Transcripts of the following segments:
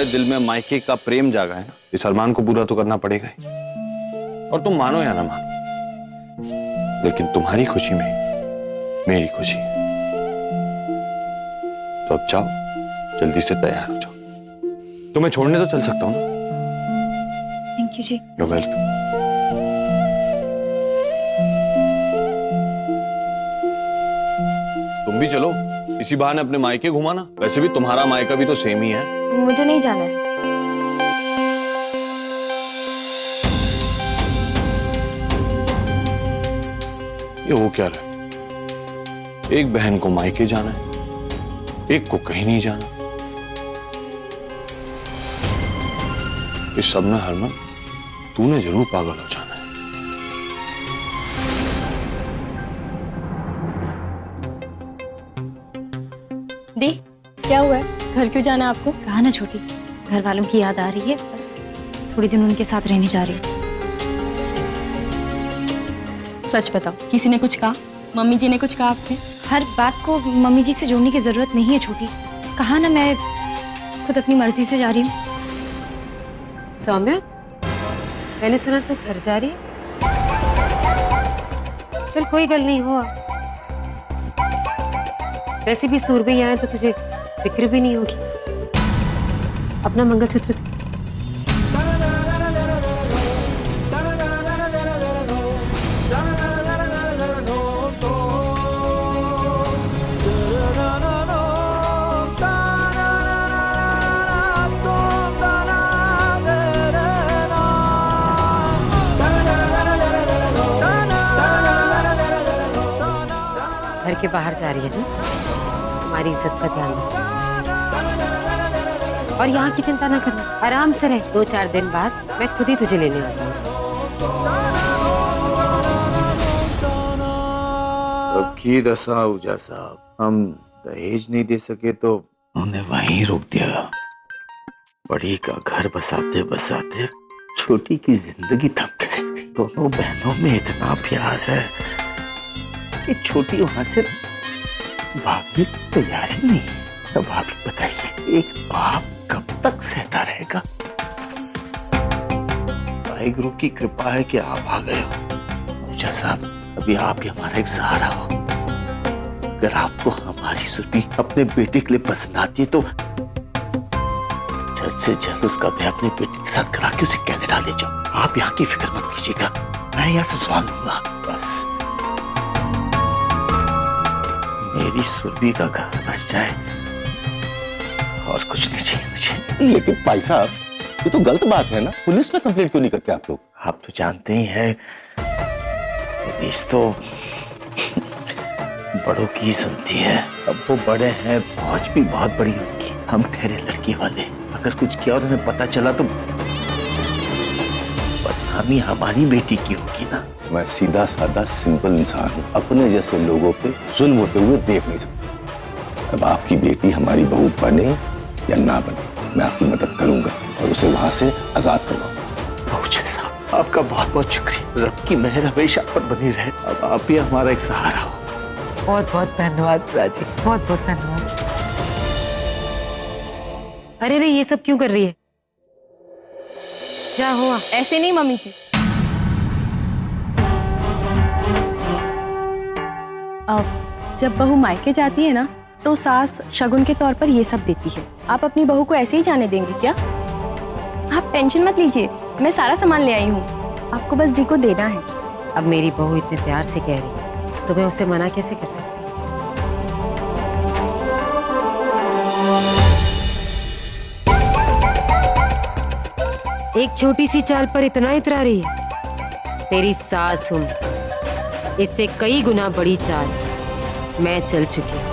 तुम्हारे दिल में मायके का प्रेम जागा है ना, इस अरमान को पूरा तो करना पड़ेगा ही। और तुम मानो या ना मानो, लेकिन तुम्हारी खुशी में मेरी खुशी है। तो अब जाओ, जल्दी से तैयार हो जाओ। तुम्हें छोड़ने तो चल सकता हूँ ना? थैंक यू जी। You welcome. तुम भी चलो, इसी बहाने अपने मायके घुमाना। वैसे भी तुम्हारा मायका भी तो सेम ही है। मुझे नहीं जाना है। ये हो क्या रहा है? एक बहन को मायके जाना है, एक को कहीं नहीं जाना। इस सब में हरमन, तूने जरूर पागल हो जाना है। दी, क्या हुआ है? घर क्यों जाना है आपको? कहा ना छोटी, घर वालों की याद आ रही है, बस थोड़ी दिन उनके साथ रहने जा रही हूँ। सच बताओ, किसी ने कुछ कहा? मम्मी जी ने कुछ कहा आपसे? हर बात को मम्मी जी से जोड़ने की जरूरत नहीं है छोटी। कहा ना, मैं खुद अपनी मर्जी से जा रही हूँ। सौम्या, मैंने सुना तू घर जा रही है। चल कोई गल नहीं हो। वैसे भी सूरबी आए तो तुझे फिक्र भी नहीं होगी। अपना मंगलसूत्र दे। घर के बाहर जा रही है ना, हमारी इज्जत का ध्यान रख। और यहाँ की चिंता ना करना, आराम से रह। 2-4 दिन बाद मैं खुद ही तुझे लेने आ जाऊंगी। अब की दशा ऊजा साहब, हम दहेज नहीं दे सके तो उन्हें वहीं रोक दिया। बड़ी का घर बसाते बसाते छोटी की जिंदगी थम गई। दोनों बहनों में इतना प्यार है कि छोटी वहां से भागने की तैयारी नहीं। अब आप बताइए, एक बाप कब तक सहता रहेगा? वाहिगुरु की कृपा है कि आप आ गए हो। ऊजा साहब, अभी आप ही हमारा एक सहारा हो। अगर आपको हमारी सुरभि अपने बेटे के लिए पसंद आती है तो जल्द से जल्द उसका ब्याह अपने बेटे के साथ करा के उसे कनाडा ले जाओ। आप यहाँ की फिक्र मत कीजिएगा, मैं यहाँ सब संभाल लूंगा। बस मेरी सुरभि का घर बस जाए और कुछ नहीं चाहिए मुझे। लेकिन भाई साहब, ये तो गलत बात है ना। पुलिस में कंप्लेंट क्यों नहीं करते आप लोग? आप तो जानते ही हैं, पुलिस तो बड़ों की ही सुनती है। अब वो बड़े हैं, पहुंच भी बहुत बड़ी होगी। हम ठहरे लड़की वाले, अगर कुछ किया और उन्हें पता चला तो बदनामी हमारी बेटी की होगी ना। मैं सीधा साधा सिंपल इंसान हूँ, अपने जैसे लोगों पे जुल्म होते हुए देख नहीं सकता। अब आपकी बेटी हमारी बहू बने या ना बने, मैं आपकी मदद करूंगा और उसे वहां से आजाद करवाऊंगा। पहुंचे साहब, आपका बहुत बहुत शुक्रिया। रब की मेहर हमेशा पर बनी रहे। अब आप ही हमारा एक सहारा हो। बहुत बहुत धन्यवाद राजी, बहुत बहुत धन्यवाद। अरे रे, ये सब क्यों कर रही है? जा हुआ। ऐसे नहीं मम्मी जी। अब जब बहू मायके जाती है ना, तो सास शगुन के तौर पर ये सब देती है। आप अपनी बहू को ऐसे ही जाने देंगे क्या? आप टेंशन मत लीजिए, मैं सारा सामान ले आई हूँ। आपको बस दी को देना है। अब मेरी बहू इतने प्यार से कह रही है तो मैं उसे मना कैसे कर सकती? एक छोटी सी चाल पर इतना इतरा रही है। तेरी सास हूं, इससे कई गुना बड़ी चाल मैं चल चुकी हूं।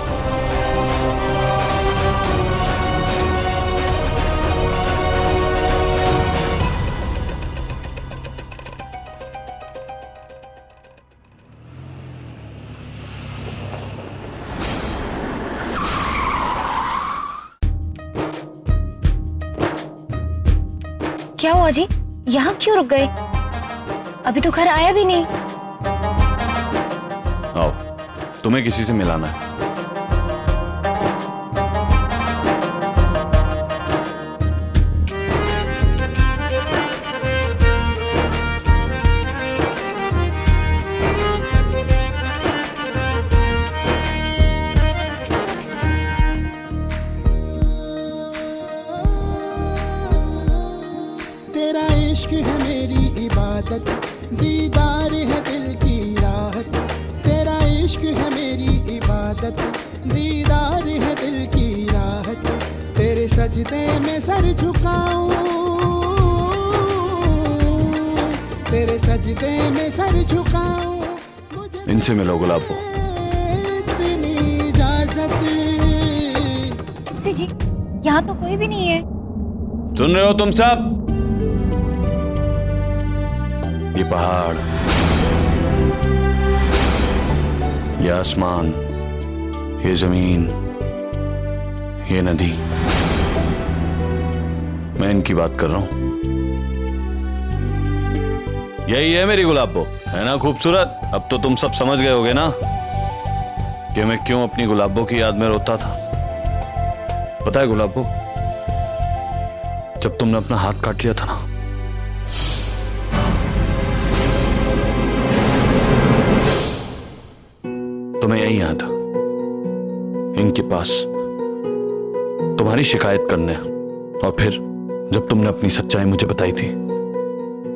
क्या हुआ जी, यहाँ क्यों रुक गए? अभी तो घर आया भी नहीं। आओ, तुम्हें किसी से मिलाना है। सजदे में सर झुकाऊं, तेरे सजदे में सर झुकाऊं, मुझे इनसे मिलो गुलाबो। इतनी इजाजत। इससे जी यहाँ तो कोई भी नहीं है। सुन रहे हो तुम सब? ये पहाड़, ये आसमान, ये जमीन, ये नदी, मैं इनकी बात कर रहा हूं। यही है मेरी गुलाबो, है ना खूबसूरत? अब तो तुम सब समझ गए होगे ना कि मैं क्यों अपनी गुलाबो की याद में रोता था। पता है गुलाबो, जब तुमने अपना हाथ काट लिया था ना, तो मैं यहीं आया था इनके पास तुम्हारी शिकायत करने। और फिर जब तुमने अपनी सच्चाई मुझे बताई थी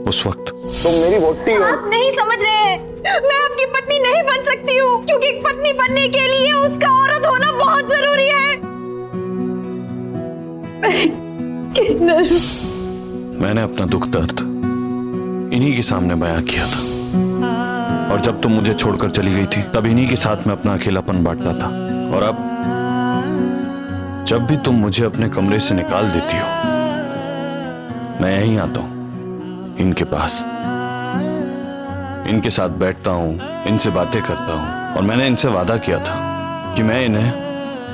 उस वक्त तुम मेरी वोटी हो। आप नहीं समझ रहे हैं, मैं आपकी पत्नी नहीं बन सकती हूँ, क्योंकि एक पत्नी बनने के लिए उसका औरत होना बहुत जरूरी है। मैंने अपना दुख दर्द इन्हीं के सामने बयां किया था, और जब तुम मुझे छोड़कर चली गई थी तब इन्हीं के साथ मैं अपना अकेलापन बांटता था। और अब जब भी तुम मुझे अपने कमरे से निकाल देती हो, मैं यहीं आता हूं इनके पास, इनके साथ बैठता हूं, इनसे बातें करता हूं। और मैंने इनसे वादा किया था कि मैं इन्हें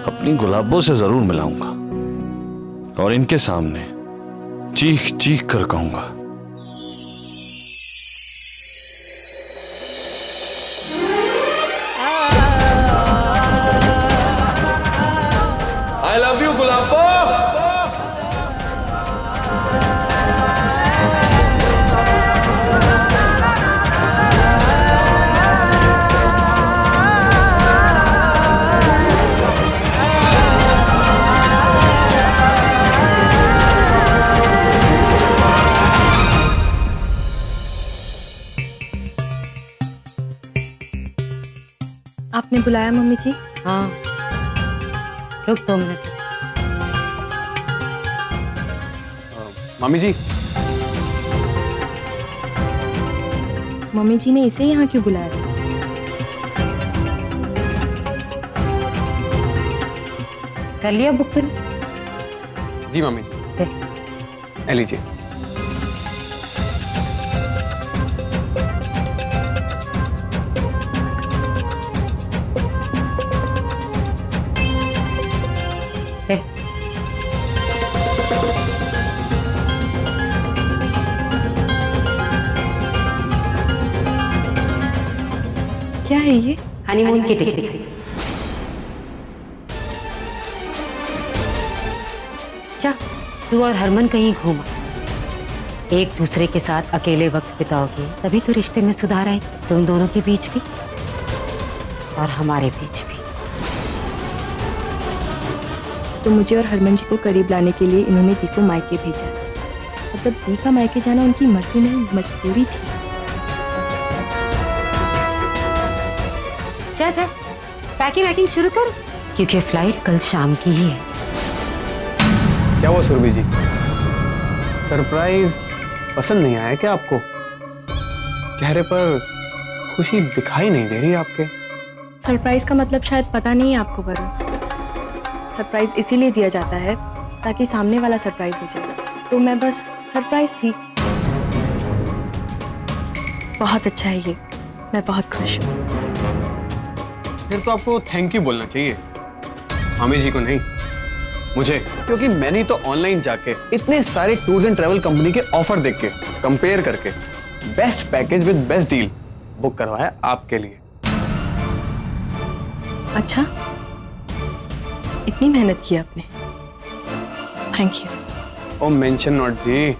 अपनी गुलाबों से जरूर मिलाऊंगा और इनके सामने चीख चीख कर कहूंगा, I love you गुलाबो। आपने बुलाया मम्मी जी? हाँ, रुक 2 मिनट। मम्मी जी, मम्मी जी ने इसे यहाँ क्यों बुलाया? कर लिया बुकिंग? जी मम्मी दे। ले लीजिए। दे। क्या है ये? हनीमून की टिकट। जा, तू और हरमन कहीं घूमा, एक दूसरे के साथ अकेले वक्त बिताओगे तभी तो रिश्ते में सुधार आए, तुम दोनों के बीच भी और हमारे बीच भी। तो मुझे और हरमन जी को करीब लाने के लिए इन्होंने दी को मायके भेजा। मतलब दी का मायके जाना उनकी मर्जी नहीं, मजबूरी थी। जा जा, पैकिंग वैकिंग शुरू कर, क्योंकि फ्लाइट कल शाम की ही है। क्या हुआ सुरभि जी, सरप्राइज पसंद नहीं आया क्या आपको? चेहरे पर खुशी दिखाई नहीं दे रही आपके। सरप्राइज का मतलब शायद पता नहीं है आपको वरुण। सरप्राइज इसीलिए दिया जाता है ताकि सामने वाला सरप्राइज हो जाए, तो मैं बस सरप्राइज थी। बहुत अच्छा है ये, मैं बहुत खुश हूँ। फिर तो आपको थैंक यू बोलना चाहिए, मामी जी को नहीं, मुझे। क्योंकि मैंने तो ऑनलाइन जाके इतने सारे टूर्स एंड ट्रैवल कंपनी के ऑफर देख के कंपेयर करके best package with best deal book करवाया आपके लिए। अच्छा, इतनी मेहनत की आपने, thank you. Oh mention not जी।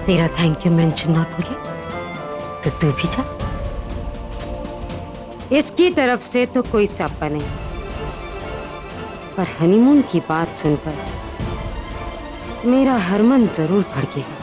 तेरा थैंक यू मेंशन नॉट हो गया तो तू भी जा। इसकी तरफ से तो कोई स्यापा नहीं, पर हनीमून की बात सुनकर मेरा हरमन जरूर भड़केगा।